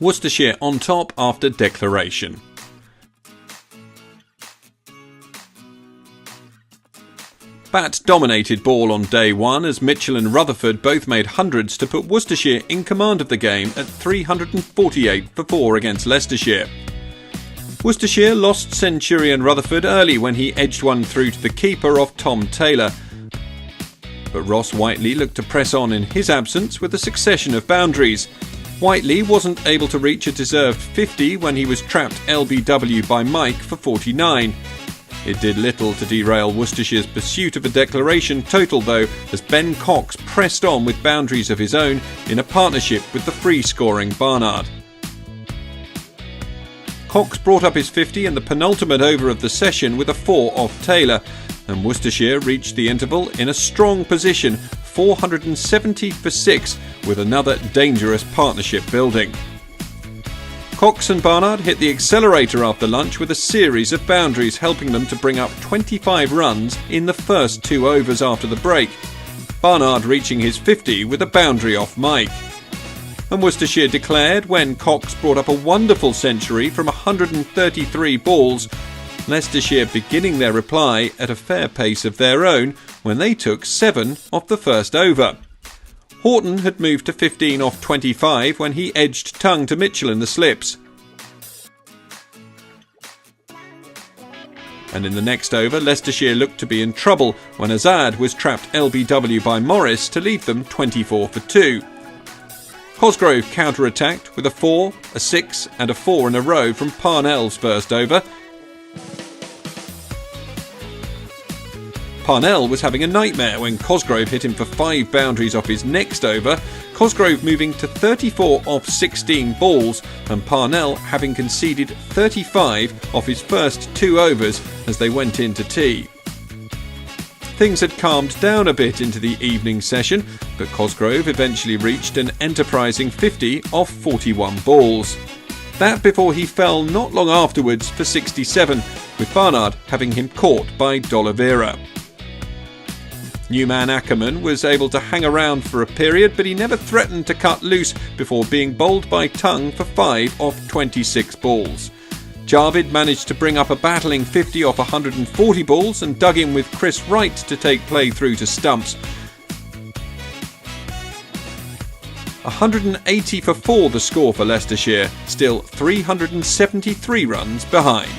Worcestershire on top after declaration. Bat dominated ball on day one as Mitchell and Rutherford both made hundreds to put Worcestershire in command of the game at 348 for 4 against Leicestershire. Worcestershire lost Centurion Rutherford early when he edged one through to the keeper off Tom Taylor. But Ross Whiteley looked to press on in his absence with a succession of boundaries. Whiteley wasn't able to reach a deserved 50 when he was trapped LBW by Mike for 49. It did little to derail Worcestershire's pursuit of a declaration total though, as Ben Cox pressed on with boundaries of his own in a partnership with the free-scoring Barnard. Cox brought up his 50 in the penultimate over of the session with a 4 off Taylor, and Worcestershire reached the interval in a strong position, 470 for 6, with another dangerous partnership building. Cox and Barnard hit the accelerator after lunch with a series of boundaries, helping them to bring up 25 runs in the first 2 overs after the break, Barnard reaching his 50 with a boundary off Mike. And Worcestershire declared when Cox brought up a wonderful century from 133 balls, Leicestershire beginning their reply at a fair pace of their own when they took 7 off the first over. Horton had moved to 15 off 25 when he edged tongue to Mitchell in the slips. And in the next over, Leicestershire looked to be in trouble when Azad was trapped LBW by Morris to leave them 24 for 2. Cosgrove counter-attacked with a 4, a 6 and a 4 in a row from Parnell's first over. Parnell was having a nightmare when Cosgrove hit him for 5 boundaries off his next over, Cosgrove moving to 34 off 16 balls and Parnell having conceded 35 off his first 2 overs as they went into tea. Things had calmed down a bit into the evening session, but Cosgrove eventually reached an enterprising 50 off 41 balls. That before he fell not long afterwards for 67, with Barnard having him caught by D'Oliveira. Newman Ackerman was able to hang around for a period, but he never threatened to cut loose before being bowled by Tongue for 5 off 26 balls. Jarvid managed to bring up a battling 50 off 140 balls and dug in with Chris Wright to take play through to stumps. 180 for 4 the score for Leicestershire, still 373 runs behind.